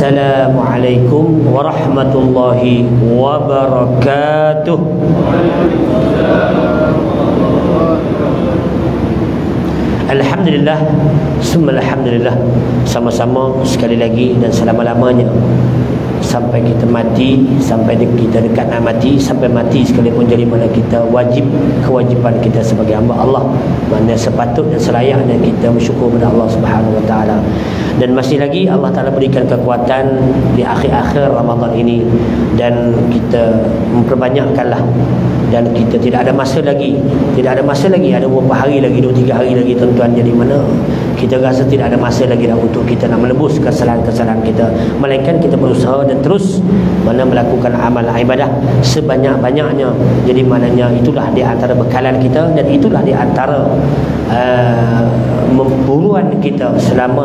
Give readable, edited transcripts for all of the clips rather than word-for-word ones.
Assalamualaikum warahmatullahi wabarakatuh. Alhamdulillah, summa alhamdulillah. Sama-sama sekali lagi dan selama-lamanya sampai kita mati, sampai kita dekat nak mati, sampai mati sekalipun, jadi mana kita wajib, kewajipan kita sebagai hamba Allah, mana sepatut dan selayaknya kita bersyukur kepada Allah Subhanahu Wa Taala. Dan masih lagi Allah Taala berikan kekuatan di akhir-akhir Ramadan ini, dan kita memperbanyakkanlah, dan kita tidak ada masa lagi, ada beberapa hari lagi, 2-3 hari lagi tuan-tuan, jadi mana kita rasa tidak ada masa lagi dah untuk kita nak menebus kesalahan-kesalahan kita, melainkan kita berusaha dan terus mana melakukan amal ibadah sebanyak-banyaknya. Jadi maknanya itulah di antara bekalan kita, dan itulah di antara buruan kita selama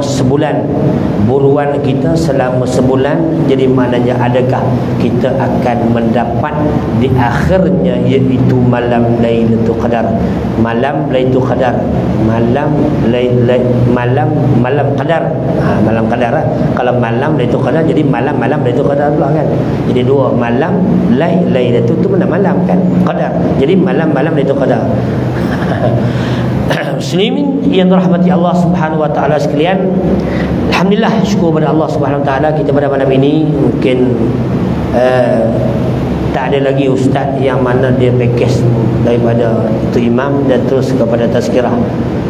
sebulan, jadi maknanya adakah kita akan mendapat di akhirnya, iaitu malam Lailatul Qadar. Malam Lailatul Qadar, malam Qadar. Malam Qadar. Kalau malam Lailatul Qadar, jadi malam Lailatul Qadar pula kan. Jadi dua malam, Lailatul tu mana malam kan, Qadar. Jadi malam Lailatul Qadar. Muslimin yang dirahmati Allah Subhanahu Wa Taala sekalian, alhamdulillah, syukur kepada Allah Subhanahu Wa Taala, kita pada malam ini mungkin tak ada lagi ustaz yang mana dia package daripada itu imam dan terus kepada tazkirah.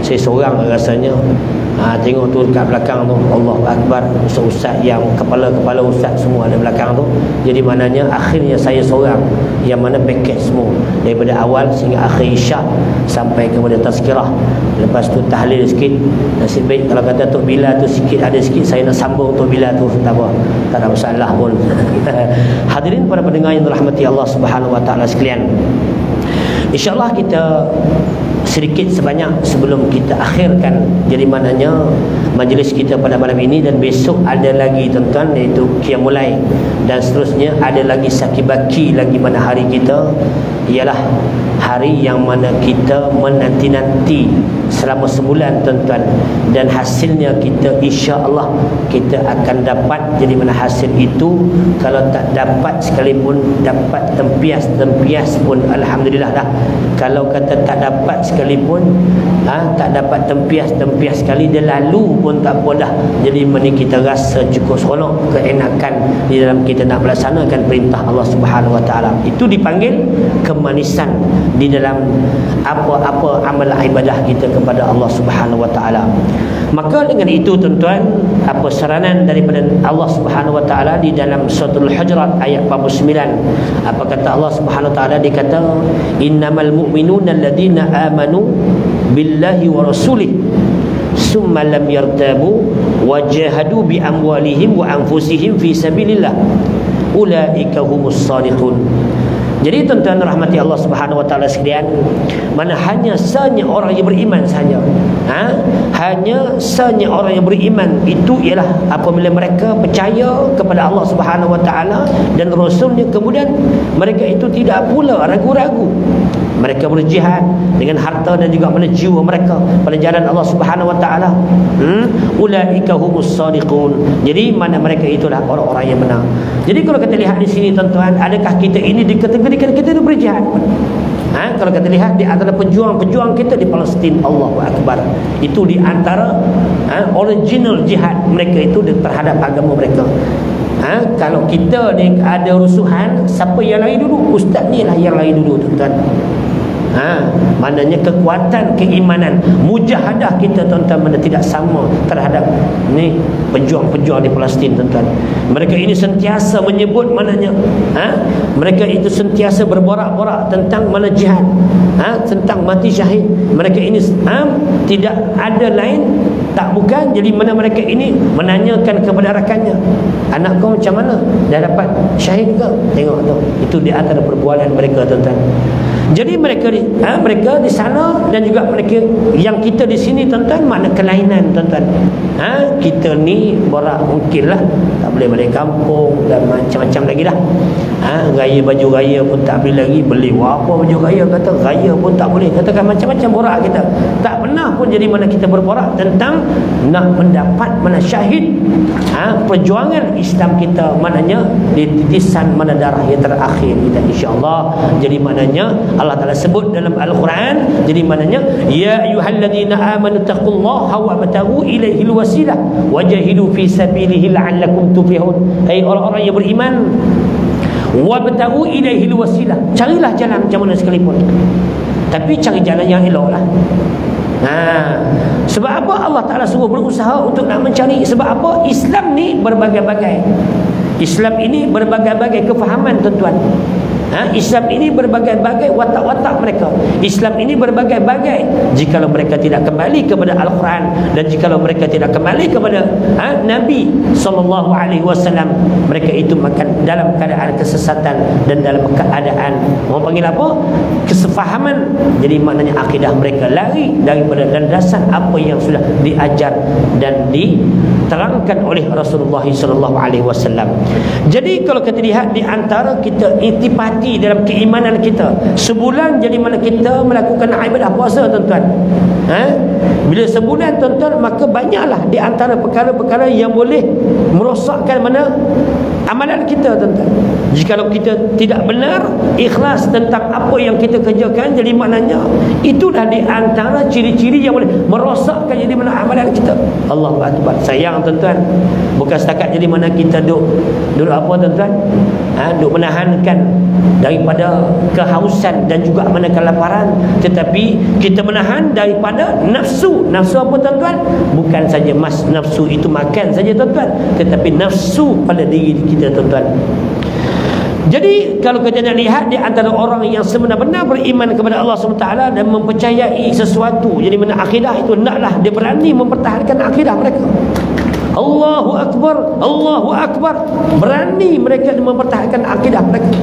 Saya seorang rasanya. Tengok tu dekat belakang tu, Allahu Akbar, ustaz yang kepala-kepala ustaz semua ada belakang tu. Jadi maknanya akhirnya saya seorang yang mana package semua daripada awal sehingga akhir isyak sampai kepada tazkirah. Lepas tu tahlil sikit. Nasib baik kalau kata Tok Bila tu sikit ada sikit, saya nak sambung Tok Bila tu, tak apa, tak ada masalah pun. Hadirin para pendengar yang dirahmati Allah Subhanahu Wa Taala sekalian, InsyaAllah kita sedikit sebanyak sebelum kita akhirkan, jadi maknanya majlis kita pada malam ini, dan besok ada lagi tuan-tuan, iaitu Qiyamul Lail, dan seterusnya ada lagi sakibaki lagi, mana hari kita ialah hari yang mana kita menanti-nanti selama sebulan tuan-tuan, dan hasilnya kita insya-Allah kita akan dapat. Jadi mana hasil itu, kalau tak dapat sekalipun, dapat tempias pun alhamdulillah dah. Kalau kata tak dapat sekalipun, tak dapat tempias sekali, dia lalu pun tak apa dah. Jadi mana kita rasa cukup seronok, keenakan di dalam kita nak melaksanakan perintah Allah Subhanahu Wa Taala. Itu dipanggil kemanisan di dalam apa-apa amal ibadah kita kepada Allah Subhanahu Wa Taala. Maka dengan itu tuan-tuan, apa saranan daripada Allah Subhanahu Wa Taala di dalam suratul Hujurat ayat 49. Apa kata Allah Subhanahu Wa Taala? Dia kata, innamal mu'minuna alladzina amanu billahi wa rasulih summa lam yartabu wa jahadu bi amwalihim wa anfusihim fi sabilillah ulaika humus shadiqun. Jadi tuan-tuan rahmati Allah Subhanahu Wa Taala sekalian, mana hanya sanya orang yang beriman saja. Hanya sanya orang yang beriman itu ialah apabila mereka percaya kepada Allah Subhanahu Wa Taala dan Rasulnya, kemudian mereka itu tidak pula ragu-ragu. Mereka berjihad dengan harta dan juga mana jiwa mereka pada jalan Allah Subhanahu Wa Taala. Ulaika humus shadiqun. Jadi mana mereka itulah orang-orang yang benar. Jadi kalau kita lihat di sini tuan-tuan, adakah kita ini dikategorikan kita itu berjihad? Kalau kita lihat di antara pejuang-pejuang kita di Palestin, Allahu Akbar, itu di antara original jihad mereka itu terhadap agama mereka. Kalau kita ni ada rusuhan, siapa yang lari dulu? Ustaz ni lah yang lari dulu tuan-tuan. Maknanya kekuatan keimanan, mujahadah kita tuan-tuan mana tidak sama terhadap ni pejuang-pejuang di Palestin tuan-tuan. Mereka ini sentiasa menyebut maknanya mereka itu sentiasa berborak-borak tentang mana jihad, tentang mati syahid. Mereka ini tidak ada lain tak bukan, jadi mana mereka ini menanyakan kepada rakannya, anak kau macam mana, dah dapat syahid ke? Tengok tu, itu di antara perbualan mereka tuan-tuan. Jadi mereka di sana dan juga mereka yang kita di sini tuan-tuan, mana kelainan tuan-tuan. Kita ni borak mungkinlah tak boleh balik kampung dan macam-macam lagi dah. Raya baju raya pun tak boleh lagi beli. Apa baju raya, kata raya pun tak boleh, katakan macam-macam borak kita. Tak boleh pernah pun jadi mana kita berborak tentang nak mendapat mana syahid perjuangan Islam kita, maknanya di titisan mana darah yang terakhir kita, insya-Allah. Jadi maknanya Allah Taala sebut dalam Al-Quran, jadi maknanya ya ayyuhalladzina amanu taqullaha wa batagu ilaihil wasilah wajahidu fi sabilihi la'allakum tuflihun. Hai orang-orang yang beriman, wabtagu ilaihil wasilah, carilah jalan macam mana sekalipun, tapi cari jalan yang eloklah. Sebab apa Allah Ta'ala suruh berusaha untuk nak mencari? Sebab apa? Islam ni berbagai-bagai. Islam ini berbagai-bagai kefahaman, tuan-tuan. Islam ini berbagai-bagai watak-watak mereka. Islam ini berbagai-bagai. Jikalau mereka tidak kembali kepada Al-Quran dan jikalau mereka tidak kembali kepada Nabi SAW, mereka itu makan dalam keadaan kesesatan dan dalam keadaan, orang panggil apa? Kesefahaman. Jadi maknanya akidah mereka lari daripada landasan apa yang sudah diajar dan diterangkan oleh Rasulullah SAW. Jadi kalau kita lihat di antara kita intipati dalam keimanan kita, sebulan jadi mana kita melakukan ibadah puasa, tuan-tuan. Bila sebulan, tuan-tuan, maka banyaklah di antara perkara-perkara yang boleh merosakkan mana amalan kita, tuan-tuan. Jikalau kita tidak benar ikhlas tentang apa yang kita kerjakan, jadi maknanya itulah di antara ciri-ciri yang boleh merosakkan jadi mana amalan kita. Allahu Akbar. Sayang, tuan-tuan, bukan setakat jadi mana kita duk apa, tuan-tuan, duk menahankan daripada kehausan dan juga mana kelaparan, tetapi kita menahan daripada nafsu. Nafsu apa, tuan-tuan? Bukan saja nafsu itu makan saja, tuan-tuan, tetapi nafsu pada diri kita, tuan-tuan. Jadi kalau kita nak lihat di antara orang yang sebenar-benar beriman kepada Allah SWT dan mempercayai sesuatu, jadi mana akidah itu, naklah dia berani mempertahankan akidah mereka. Allahu Akbar, Allahu Akbar. Berani mereka mempertahankan akidah mereka.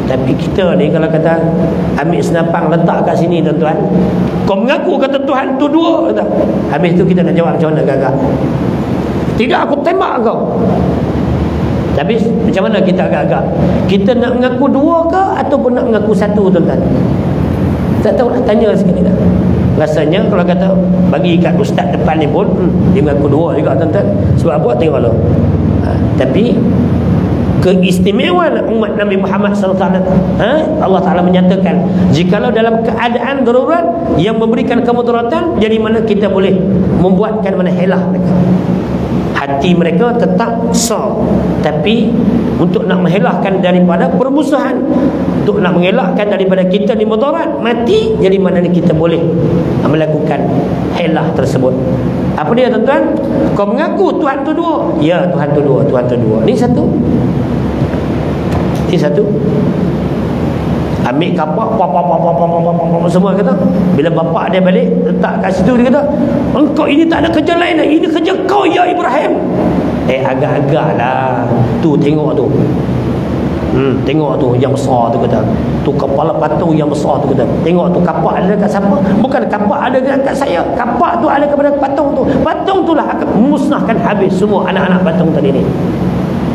Tapi kita ni kalau kata ambil senapang letak kat sini, tuan-tuan, kau mengaku kata Tuhan tu dua, kata. Habis tu kita nak jawab macam mana, gagak? Tidak, aku tembak kau. Tapi macam mana kita agak-agak? Kita nak mengaku dua ke ataupun nak mengaku satu, tuan-tuan? Tak tahu, nak tanya sekali tak? Rasanya kalau kata bagi kat ustaz depan ni pun dia mengaku dua juga, tuan-tuan. Sebab apa? Tengoklah. Tapi keistimewaan umat Nabi Muhammad SAW, Allah Ta'ala menyatakan jikalau dalam keadaan darurat yang memberikan kemudaratan, jadi mana kita boleh membuatkan mana helah mereka. Hati mereka tetap sah, tapi untuk nak mengelakkan daripada permusuhan, untuk nak mengelakkan daripada kita di mudarat mati, jadi mana kita boleh melakukan helah tersebut. Apa dia, tuan-tuan? Kau mengaku Tuhan tu dua. Ya, Tuhan tu dua, Tuhan tu dua. Ni satu. Ni satu. Ambil kapak semua, kata. Bila bapak dia balik letak kat situ, dia kata, engkau ini tak ada kerja lain, ini kerja kau ya Ibrahim. Agak-agak lah. Tu tengok tu. Tengok tu yang besar tu, kata. Tu kepala patung yang besar tu, kata. Tengok tu, kapak ada kat siapa? Bukan kapak ada kat saya. Kapak tu ada kepada patung tu. Patung tu lah akan memusnahkan habis semua anak-anak patung tadi ni.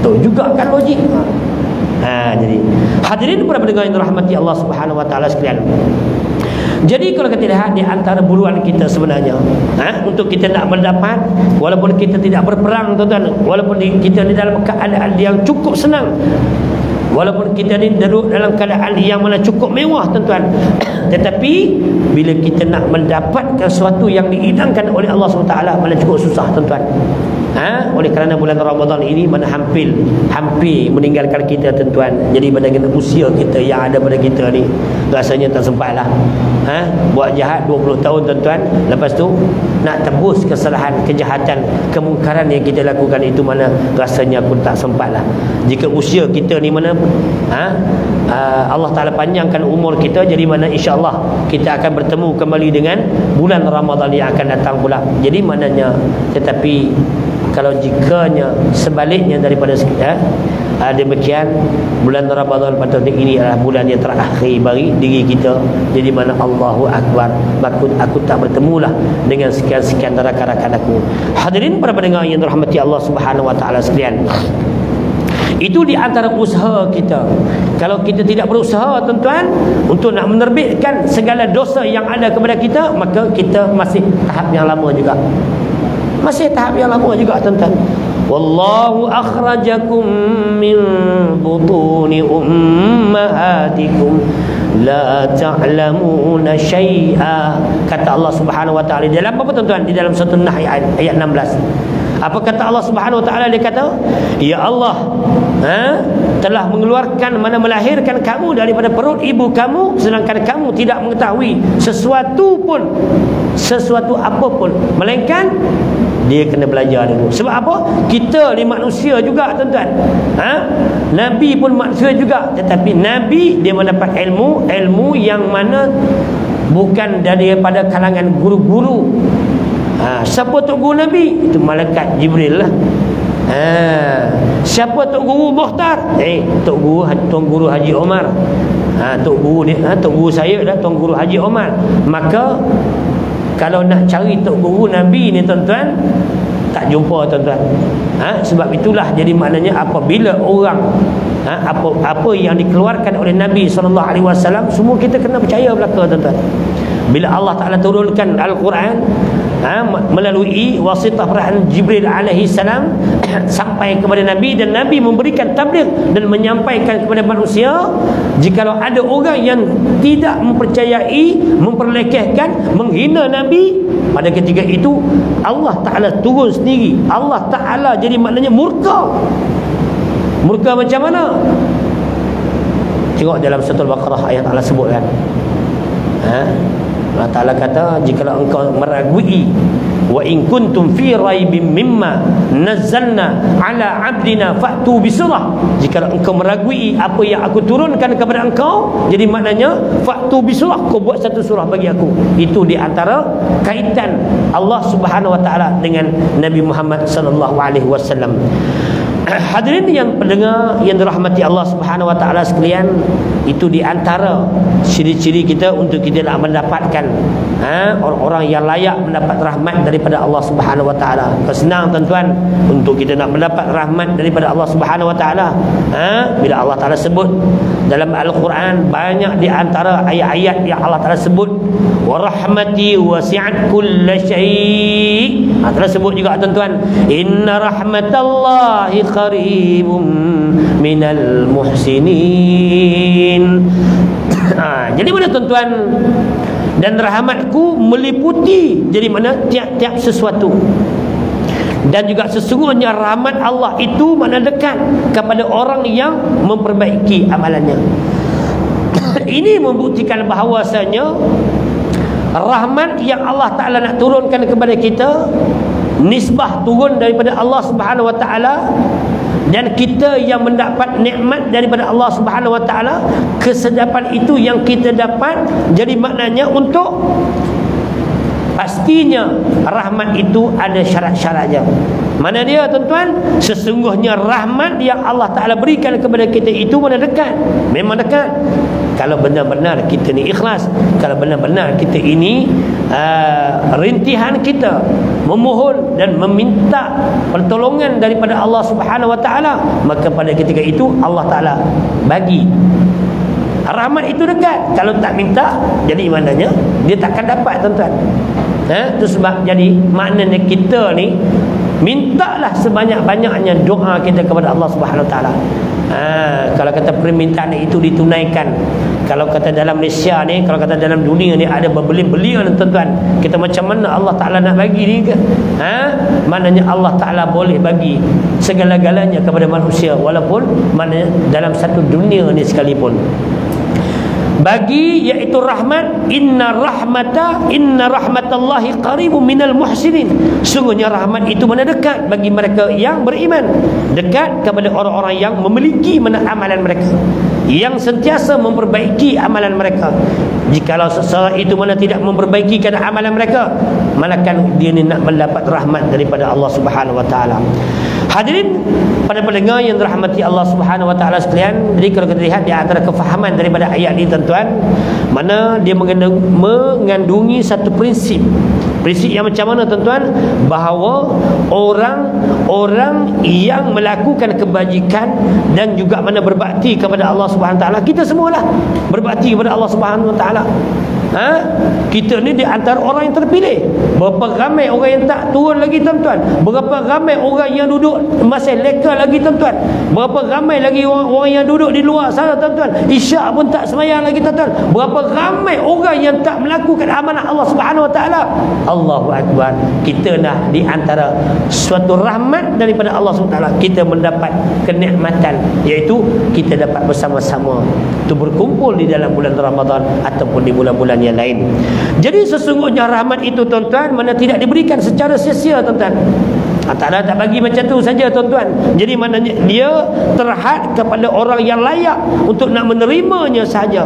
Tu juga kan logik. Jadi hadirin para pendengar yang dirahmati Allah Subhanahu wa taala sekalian. Jadi kalau kita lihat di antara buluan kita sebenarnya, untuk kita nak mendapat, walaupun kita tidak berperang, tuan-tuan, walaupun kita di dalam keadaan yang cukup senang, walaupun kita ni duduk dalam keadaan yang mana cukup mewah, tuan-tuan, tetapi bila kita nak mendapatkan sesuatu yang diidamkan oleh Allah SWT, mana cukup susah, tuan-tuan. Oleh kerana bulan Ramadan ini mana hampir meninggalkan kita, tuan-tuan. Jadi pada usia kita yang ada pada kita ni, rasanya tak sempatlah. Buat jahat 20 tahun, tuan-tuan. Lepas tu nak tebus kesalahan, kejahatan, kemungkaran yang kita lakukan itu, mana rasanya pun tak sempatlah. Jika usia kita ni mana Allah Ta'ala panjangkan umur kita, jadi mana insya-Allah kita akan bertemu kembali dengan bulan Ramadan yang akan datang pula. Jadi maknanya, tetapi kalau jikanya sebaliknya daripada demikian, bulan Ramadan patutnya ini adalah bulan yang terakhir bagi diri kita. Jadi mana Allahu Akbar, aku tak bertemulah dengan sekian-sekian rakan-rakan aku. Hadirin para pendengar yang dirahmati Allah Subhanahu wa taala sekalian, Itu di antara usaha kita. Kalau kita tidak berusaha tuan-tuan untuk nak menerbitkan segala dosa yang ada kepada kita, maka kita masih tahap yang lama juga. Masih tahap yang lama juga tuan-tuan. Wallahu akhrajakum min butuni ummahatikum la ta'lamuna syai'a. Kata Allah Subhanahu wa taala dalam apa tuan-tuan? Di dalam surah An-Nahl ayat 16. Apa kata Allah Subhanahu wa taala? Dia kata, ya Allah telah mengeluarkan, melahirkan kamu daripada perut ibu kamu, sedangkan kamu tidak mengetahui sesuatu apapun, melainkan dia kena belajar dulu. Sebab apa? Kita ni manusia juga tuan-tuan. Nabi pun manusia juga, tetapi Nabi dia mendapat ilmu yang mana bukan daripada kalangan guru-guru. Siapa Tok Guru Nabi? Itu malaikat Jibril lah. Siapa Tok Guru Mukhtar? Tok Guru Haji Omar. Tok Guru saya dah Tok Guru Haji Omar. Maka kalau nak cari Tok Guru Nabi ni tuan-tuan, tak jumpa tuan-tuan. Sebab itulah jadi maknanya apabila orang apa yang dikeluarkan oleh Nabi SAW, semua kita kena percaya belaka tuan-tuan. Bila Allah Ta'ala turunkan Al-Quran melalui wasitah perahan Jibril alaihi salam sampai kepada Nabi, dan Nabi memberikan tabligh dan menyampaikan kepada manusia, jikalau ada orang yang tidak mempercayai, memperlekehkan, menghina Nabi, pada ketika itu Allah Ta'ala turun sendiri. Allah Ta'ala jadi maknanya murka. Murka macam mana? Tengok dalam surah Al-Baqarah ayat Allah sebutkan. Allah Ta'ala kata, jikalau engkau meragui, wa in kuntum fi raibim mimma nazzalna ala abdina fa'tu bisurah. Jikalau engkau meragui apa yang aku turunkan kepada engkau, jadi maknanya fa'tu bisurah, kau buat satu surah bagi aku. Itu di antara kaitan Allah Subhanahu wa taala dengan Nabi Muhammad sallallahu alaihi wasallam. Hadirin yang pendengar yang dirahmati Allah Subhanahu wa taala sekalian, itu di antara ciri-ciri kita untuk kita nak mendapatkan orang-orang yang layak mendapat rahmat daripada Allah Subhanahu wa taala. Senang tuan-tuan untuk kita nak mendapat rahmat daripada Allah Subhanahu wa taala. Bila Allah Taala sebut dalam Al-Quran, banyak di antara ayat-ayat yang Allah Taala sebut wa rahmati wasi'at kulla syai'. Allah Taala sebut juga tuan-tuan, inna rahmatallahi qaribum minal muhsinin. Jadi mana tuan-tuan? Dan rahmatku meliputi, jadi mana tiap-tiap sesuatu. Dan juga sesungguhnya rahmat Allah itu mana dekat kepada orang yang memperbaiki amalannya. Ini membuktikan bahawasanya rahmat yang Allah Ta'ala nak turunkan kepada kita, nisbah turun daripada Allah Subhanahu wa taala, dan kita yang mendapat nikmat daripada Allah Subhanahu wa taala, kesedapan itu yang kita dapat, jadi maknanya untuk pastinya rahmat itu ada syarat-syaratnya. Mana dia tuan-tuan? Sesungguhnya rahmat yang Allah Ta'ala berikan kepada kita itu mana dekat? Memang dekat. Kalau benar-benar kita ni ikhlas, kalau benar-benar kita ini rintihan kita memohon dan meminta pertolongan daripada Allah Subhanahu wa taala, maka pada ketika itu Allah Ta'ala bagi. Rahmat itu dekat. Kalau tak minta, jadi maknanya dia takkan dapat tuan-tuan. Itu sebab jadi maknanya kita ni mintalah sebanyak-banyaknya doa kita kepada Allah Subhanahu wa taala. Kalau kata permintaan itu ditunaikan, kalau kata dalam Malaysia ni, kalau kata dalam dunia ni ada berbelian-belian tuan-tuan, kita macam mana Allah Ta'ala nak bagi ni ke? Maknanya Allah Ta'ala boleh bagi segala-galanya kepada manusia, walaupun maknanya dalam satu dunia ni sekalipun. Bagi iaitu rahmat, inna rahmatallahi qaribun minal muhsinin. Sungguhnya rahmat itu mana dekat bagi mereka yang beriman, dekat kepada orang-orang yang memiliki amalan mereka, yang sentiasa memperbaiki amalan mereka. Jikalau seseorang itu mana tidak memperbaiki amalan mereka, manakan dia ni nak mendapat rahmat daripada Allah Subhanahu wa taala. Hadirin pada pendengar yang dirahmati Allah Subhanahu wa taala sekalian, jadi kalau kita lihat di antara kefahaman daripada ayat ini tuan-tuan, mana dia mengandungi satu prinsip. Prinsip yang macam mana tuan-tuan? Bahawa orang-orang yang melakukan kebajikan dan juga mana berbakti kepada Allah Subhanahu wa taala, kita semualah berbakti kepada Allah Subhanahu wa taala. Kita ni di antara orang yang terpilih. Berapa ramai orang yang tak turun lagi tuan-tuan. Berapa ramai orang yang duduk masih leka lagi tuan-tuan. Berapa ramai lagi orang yang duduk di luar sana tuan-tuan. Isyak pun tak sembahyang lagi tuan-tuan. Berapa ramai orang yang tak melakukan amanah Allah Subhanahu wa taala. Allahu akbar. Kita dah di antara suatu rahmat daripada Allah Subhanahu wa taala, kita mendapat kenikmatan, iaitu kita dapat bersama-sama tu berkumpul di dalam bulan Ramadan ataupun di bulan-bulan yang lain. Jadi sesungguhnya rahmat itu tuan-tuan mana tidak diberikan secara sia-sia tuan-tuan. Allah tak bagi macam tu saja tuan-tuan. Jadi maknanya dia terhad kepada orang yang layak untuk nak menerimanya saja.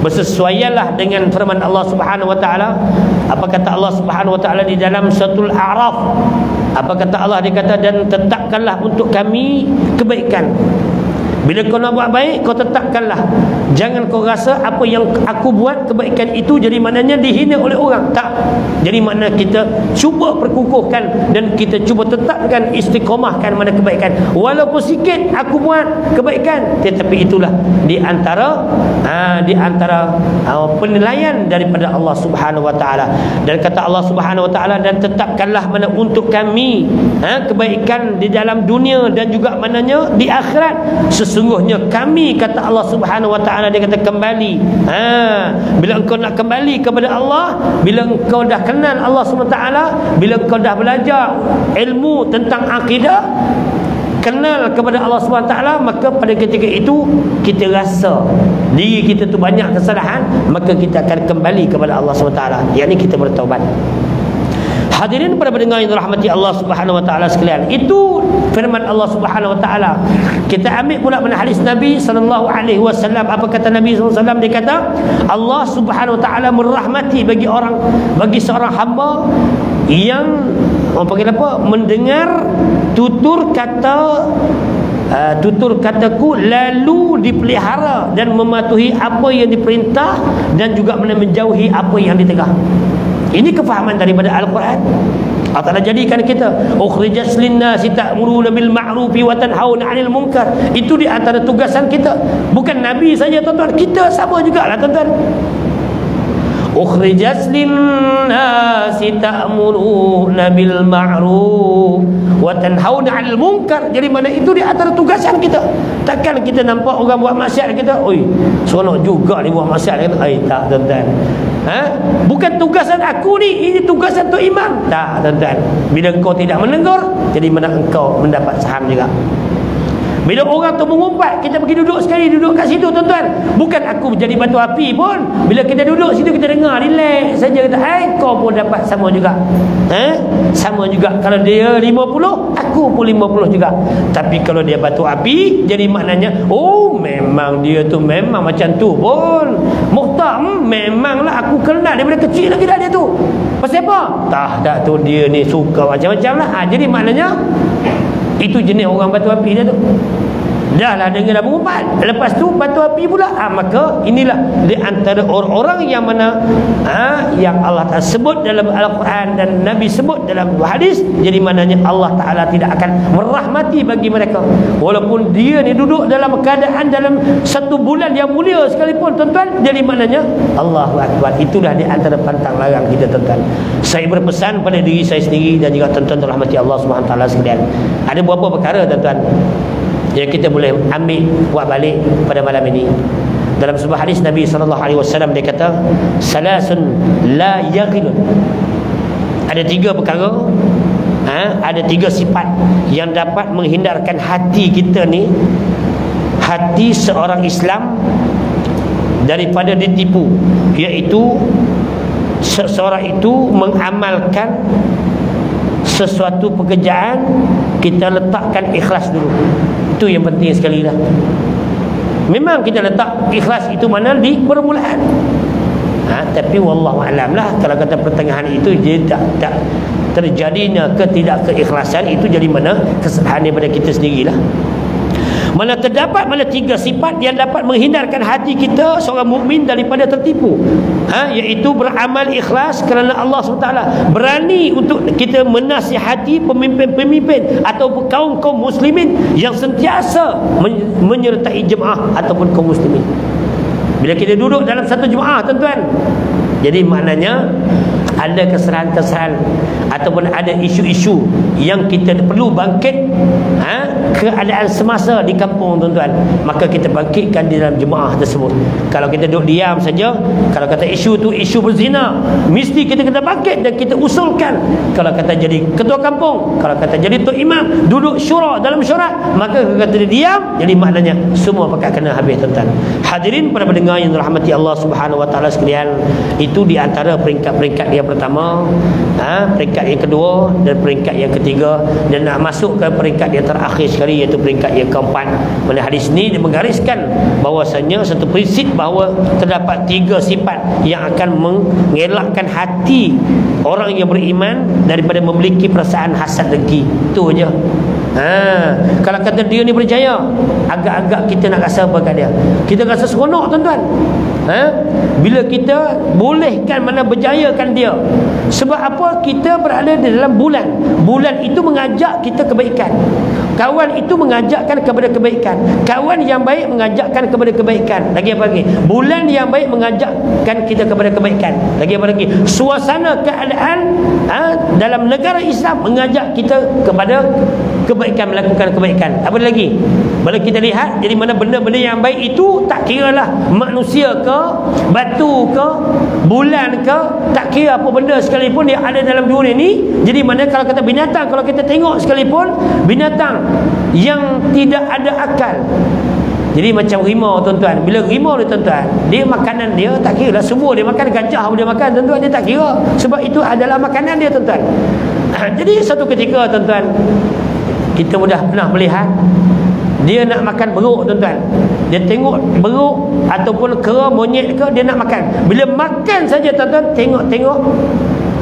Bersesuaianlah dengan firman Allah Subhanahu wa taala. Apa kata Allah Subhanahu wa taala di dalam suratul A'raf? Apa kata Allah? Dia kata, dan tetapkanlah untuk kami kebaikan. Bila kau nak buat baik, kau tetapkanlah. Jangan kau rasa apa yang aku buat kebaikan itu jadi maknanya dihina oleh orang. Tak. Jadi makna kita cuba perkukuhkan dan kita cuba tetapkan, istiqamahkan mana kebaikan. Walaupun sikit aku buat kebaikan, tetapi itulah di antara penilaian daripada Allah Subhanahu wa taala. Dan kata Allah Subhanahu wa taala, dan tetapkanlah mana untuk kami kebaikan di dalam dunia dan juga mananya di akhirat. Sesungguhnya kami, kata Allah Subhanahu wa taala, dia kata kembali. Bila engkau nak kembali kepada Allah, bila engkau dah kenal Allah Subhanahu wa taala, bila engkau dah belajar ilmu tentang akidah, kenal kepada Allah Subhanahu wa taala, maka pada ketika itu kita rasa diri kita tu banyak kesalahan, maka kita akan kembali kepada Allah Subhanahu wa taala, yakni kita bertaubat. Hadirin para pendengar yang dirahmati Allah Subhanahu wa taala sekalian, itu firman Allah Subhanahu wa taala. Kita ambil pula pada hadis Nabi sallallahu alaihi wasallam. Apa kata Nabi sallallahu alaihi wasallam? Dia kata Allah Subhanahu wa taala merahmati bagi seorang hamba yang panggil apa? Mendengar tutur kataku lalu dipelihara dan mematuhi apa yang diperintah dan juga menjauhi apa yang ditegah. Ini kefahaman daripada Al-Quran. Allah Ta'ala jadikan kita ukhrijas linnasi ta'muruna bil ma'rufi wa tanhauna 'anil munkar. Itu di antara tugasan kita. Bukan Nabi saja tuan-tuan, kita sama jugalah tuan-tuan. Ukhrijas linnasi ta'muruna bil ma'ruf wa tanhauna 'anil munkar. Jadi mana itu di antara tugasan kita. Takkan kita nampak orang buat maksiat kita, oi, seronok juga ni buat maksiat kita. Tak tuan-tuan. Bukan tugasan aku ni, ini tugasan Tok Imam. Tak tuan-tuan. Bila engkau tidak menegur, jadi mana engkau mendapat saham juga. Bila orang tu mengumpat, kita pergi duduk sekali, duduk kat situ tuan-tuan. Bukan aku jadi batu api pun. Bila kita duduk situ, kita dengar, relax saja. Kata, kau pun dapat sama juga. Sama juga. Kalau dia 50, aku pun 50 juga. Tapi kalau dia batu api, jadi maknanya, oh memang dia tu memang macam tu pun. Mukhtar, memanglah aku kenal daripada kecil lagi dah dia tu. Pasal apa? Tak tu dia ni suka macam-macam lah. Jadi maknanya itu jenis orang batu api dia tu. Dah lah dengar dah mengumpat, lepas tu batu api pula. Maka inilah di antara orang-orang yang mana yang Allah Ta'ala sebut dalam Al-Quran dan Nabi sebut dalam hadis. Jadi maknanya Allah Ta'ala tidak akan merahmati bagi mereka walaupun dia ni duduk dalam keadaan dalam satu bulan yang mulia sekalipun tuan-tuan. Jadi maknanya Allahu Akbar. Itulah di antara pantang larang kita tuan-tuan. Saya berpesan pada diri saya sendiri dan juga tuan-tuan dirahmati Allah Subhanahu Wa Taala sekalian. Ada beberapa perkara tuan-tuan yang kita boleh ambil buat balik pada malam ini. Dalam sebuah hadis Nabi SAW dia kata, salasun la yaghilun. Ada 3 perkara, ada 3 sifat yang dapat menghindarkan hati kita ni, hati seorang Islam daripada ditipu, iaitu seseorang itu mengamalkan sesuatu pekerjaan, kita letakkan ikhlas dulu. Itu yang penting sekali lah. Memang kita letak ikhlas itu mana di permulaan. Tapi wallahu alam lah, kalau kata pertengahan itu dia terjadinya ketidakkeikhlasan itu jadi mana kesalahan daripada kita sendirilah. Mana terdapat mana 3 sifat yang dapat menghindarkan hati kita seorang mukmin daripada tertipu, iaitu beramal ikhlas kerana Allah SWT, berani untuk kita menasihati pemimpin-pemimpin atau kaum-kaum muslimin yang sentiasa menyertai jemaah ataupun kaum muslimin. Bila kita duduk dalam satu jemaah, tuan-tuan, jadi maknanya ada kesalahan-kesalahan ataupun ada isu-isu yang kita perlu bangkit, keadaan semasa di kampung, tuan-tuan, maka kita bangkitkan di dalam jemaah tersebut. Kalau kita duduk diam saja, kalau kata isu tu isu berzina, mesti kita kena bangkit dan kita usulkan. Kalau kata jadi ketua kampung, kalau kata jadi tok imam, duduk syura dalam syurat, maka kalau kata dia diam, jadi maknanya semua pakat kena habis, tuan-tuan. Hadirin para pendengar yang dirahmati Allah Subhanahu Wa Taala sekalian, itu di antara peringkat-peringkat yang pertama, peringkat yang kedua dan peringkat yang ketiga, dan nak masuk ke peringkat yang terakhir sekali, iaitu peringkat yang keempat. Pada hadis ini dia menggariskan bahawasanya satu prinsip bahawa terdapat 3 sifat yang akan mengelakkan hati orang yang beriman daripada memiliki perasaan hasad dengki. Itu aja. Kalau kata dia ni berjaya, agak-agak kita nak rasa apa kat dia? Kita rasa seronok, tuan-tuan. Bila kita bolehkan mana berjayakan dia. Sebab apa? Kita berada di dalam bulan. Bulan itu mengajak kita kebaikan. Kawan itu mengajakkan kepada kebaikan. Kawan yang baik mengajakkan kepada kebaikan. Lagi apa lagi? Bulan yang baik mengajakkan kita kepada kebaikan. Lagi apa lagi? Suasana keadaan dalam negara Islam mengajak kita kepada kebaikan, melakukan kebaikan. Apa lagi? Bila kita lihat, jadi mana benda-benda yang baik itu tak kiralah manusia ke, batu ke, bulan ke, tak kira apa benda sekalipun yang ada dalam dunia ni. Jadi mana kalau kata binatang, kalau kita tengok sekalipun binatang yang tidak ada akal. Jadi macam rimau, tuan-tuan. Bila rimau ni, tuan-tuan, dia makanan dia tak kira lah semua dia makan. Gajah dia makan, tuan-tuan, dia tak kira. Sebab itu adalah makanan dia, tuan-tuan. Jadi satu ketika, tuan-tuan, kita sudah pernah melihat dia nak makan beruk, tuan-tuan. Dia tengok beruk ataupun kera, monyet ke, dia nak makan. Bila makan saja, tuan-tuan, tengok-tengok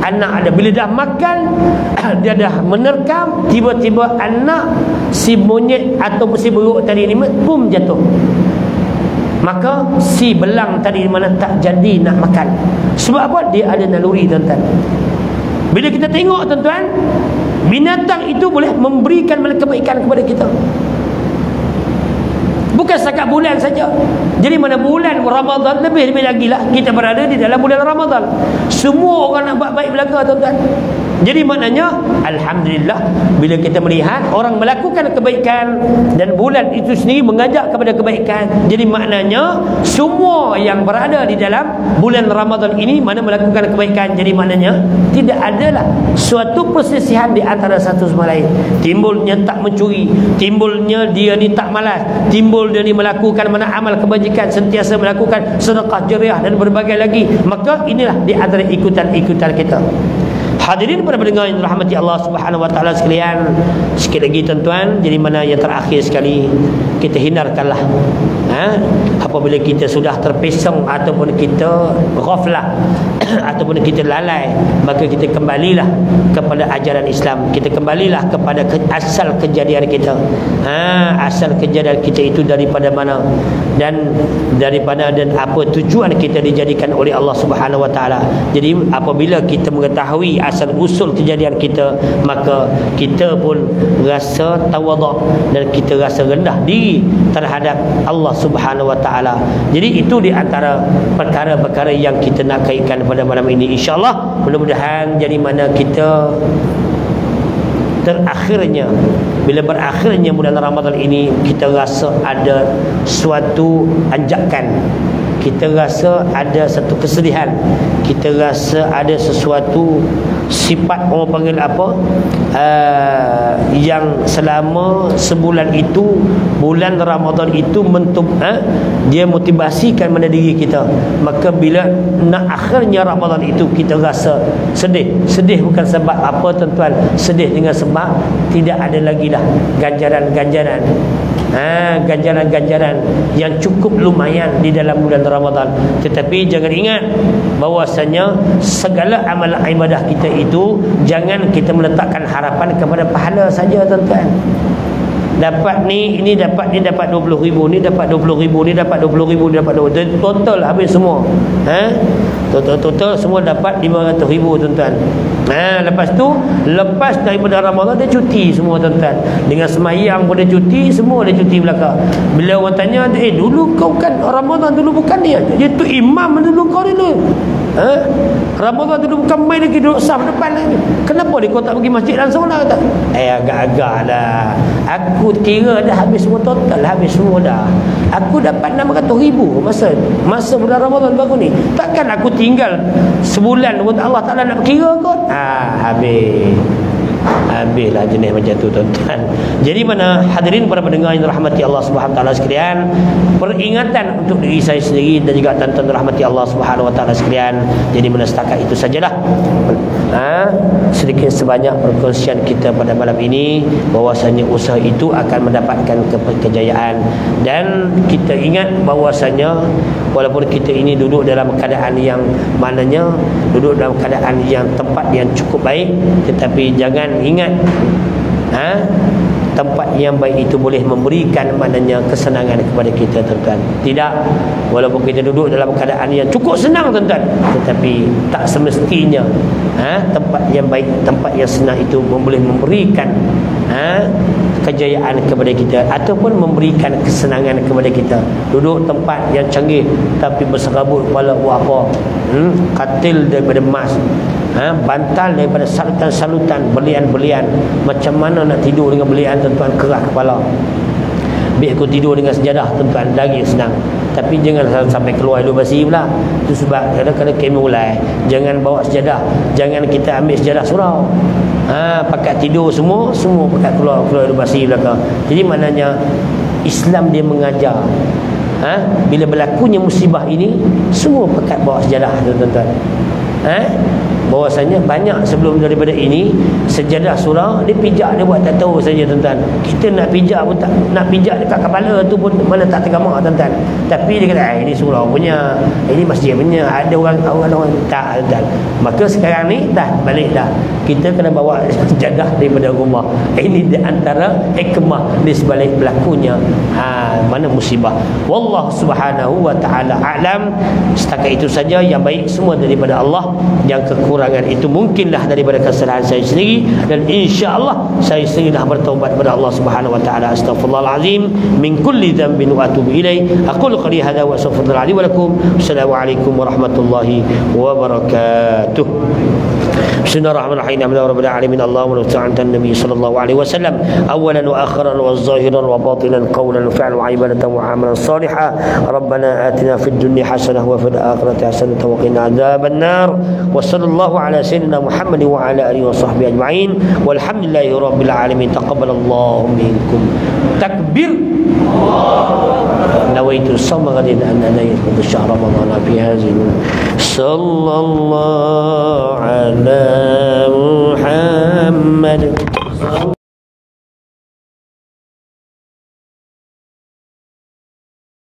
anak ada. Bila dah makan, dia dah menerkam, tiba-tiba anak si monyet ataupun si beruk tadi ni pum jatuh. Maka si belang tadi mana tak jadi nak makan. Sebab apa? Dia ada naluri, tuan-tuan. Bila kita tengok, tuan-tuan, binatang itu boleh memberikan kebaikan kepada kita. Bukan setakat bulan saja. Jadi mana bulan Ramadan, lebih-lebih lagi lah kita berada di dalam bulan Ramadan. Semua orang nak buat baik belaka, tuan-tuan. Jadi maknanya alhamdulillah bila kita melihat orang melakukan kebaikan dan bulan itu sendiri mengajak kepada kebaikan. Jadi maknanya semua yang berada di dalam bulan Ramadan ini mana melakukan kebaikan. Jadi maknanya tidak adalah suatu persisihan di antara satu sama lain. Timbulnya tak mencuri, timbulnya dia ni tak malas, timbul dia ni melakukan mana amal kebajikan, sentiasa melakukan sedekah jariah dan berbagai lagi. Maka inilah di antara ikutan-ikutan kita. Hadirin para pendengar yang dirahmati Allah Subhanahu Wa Taala sekalian, sikit lagi, tuan-tuan, jadi mana yang terakhir sekali, kita hindarkanlah apabila kita sudah terpesong ataupun kita ghaflah ataupun kita lalai, maka kita kembalilah kepada ajaran Islam. Kita kembalilah kepada asal kejadian kita. Asal kejadian kita itu daripada mana dan daripada dan apa tujuan kita dijadikan oleh Allah Subhanahu Wa Taala. Jadi apabila kita mengetahui asal usul kejadian kita, maka kita pun rasa tawaduk dan kita rasa rendah diri terhadap Allah Subhanahu Wa Taala. Jadi itu di antara perkara-perkara yang kita nak kaitkan pada malam ini, insya-Allah. Mudah-mudahan jadi mana kita terakhirnya, bila berakhirnya bulan Ramadan ini, kita rasa ada suatu anjakan, kita rasa ada satu kesedihan, kita rasa ada sesuatu sifat, orang panggil apa, yang selama sebulan itu, bulan Ramadan itu dia motivasikan mana diri kita. Maka bila nak akhirnya Ramadan itu, kita rasa sedih. Sedih bukan sebab apa, tuan-tuan? Sedih dengan sebab tidak ada lagi dah ganjaran-ganjaran ganjaran-ganjaran yang cukup lumayan di dalam bulan Ramadan. Tetapi jangan ingat bahwasanya segala amalan ibadah kita itu jangan kita meletakkan harapan kepada pahala saja, tuan-tuan. Dapat ni, ini dapat 20,000, ni dapat 20,000, ni dapat 20,000, ni dapat 20,000, total habis semua. Total semua dapat 500,000, tuan-tuan. Lepas tu, lepas daripada Ramadan dia cuti semua, tuan-tuan. Dengan semayang pun dia cuti, semua dia cuti belakang. Bila orang tanya, dulu kau kan Ramadan dulu bukan dia tu imam dulu kau dulu. Ramadan dulu bukan main lagi, duduk saf depan lagi. Kenapa dia kau tak pergi masjid dan solat? Agak-agak dah. Aku kira dah habis semua total, habis semua dah. Aku dapat 600,000 masa bulan Ramadan baru ni. Takkan aku tinggal sebulan untuk Allah Ta'ala nak kira kot? Habislah jenis macam tu, tuan-tuan. Jadi mana hadirin para pendengar yang dirahmati Allah Subhanahu Wa Taala sekalian, peringatan untuk diri saya sendiri dan juga tuan-tuan dirahmati Allah Subhanahu Wa Taala sekalian. Jadi mana setakat itu sajalah sedikit sebanyak perkongsian kita pada malam ini, bahwasanya usaha itu akan mendapatkan kejayaan. Dan kita ingat bahwasanya walaupun kita ini duduk dalam keadaan yang mananya duduk dalam keadaan yang tempat yang cukup baik, tetapi jangan ingat tempat yang baik itu boleh memberikan maknanya kesenangan kepada kita, tuan-tuan. Tidak, walaupun kita duduk dalam keadaan yang cukup senang, tuan-tuan, tetapi tak semestinya tempat yang baik, tempat yang senang itu boleh memberikan kejayaan kepada kita ataupun memberikan kesenangan kepada kita. Duduk tempat yang canggih tapi berserabut kepala buat apa? Katil daripada emas, bantal daripada salutan-salutan, belian-belian. Macam mana nak tidur dengan belian, tuan-tuan? Keras kepala. Biar aku tidur dengan sejadah, tuan-tuan, lagi senang. Tapi jangan sampai keluar hidup basi pula. Itu sebab kadang-kadang kami mulai, jangan bawa sejadah, jangan kita ambil sejadah surau. Pakat tidur semua pakat keluar hidup basi belakang. Jadi maknanya Islam dia mengajar, bila berlakunya musibah ini semua pakat bawa sejadah, tuan-tuan. Bahwasanya banyak sebelum daripada ini sejadah surau dia pijak, dia buat tak tahu saja, tuan-tuan. Kita nak pijak pun tak, nak pijak dekat kepala tu pun mana tak tergamak, tuan-tuan. Tapi dia kata ini surau punya, ini masjid punya, ada orang tak, tuan-tuan. Maka sekarang ni dah balik dah, kita kena bawa sejadah daripada rumah. Ini di antara hikmah di sebalik berlakunya mana musibah. Wallahu subhanahu wa ta'ala a'lam. Setakat itu saja. Yang baik semua daripada Allah, yang kekurangan itu mungkinlah daripada kesalahan saya sendiri, dan insya-Allah saya sendiri dah bertaubat kepada Allah Subhanahu wa taala. Astaghfirullahalazim min kulli dhanbin wa atubu ilaih. Aqulu qali hadza wa astaghfirullahi wa lakum. Assalamualaikum warahmatullahi wabarakatuh. Bismillahirrahmanirrahim. Alhamdulillahirabbil alamin. Allahumma salli ala nabi sallallahu alaihi wasallam awalan wa akhiran wa zahiran wa batinan qawlan wa fi'lan wa ibadatan wa amalan salihan. Rabbana atina fid dunya hasanah wa fil akhirati hasanah wa qina adzaban nar. Wa sallallahu ala sayyidina Muhammad wa ala alihi wa sahbihi ajma'in. Walhamdulillahirabbil alamin. Taqabbalallahu minkum. Takbir. Nawaitu sawma ghadin an adaytu syahr ramadan fi hadhihi. Sallallahu ala Muhammad.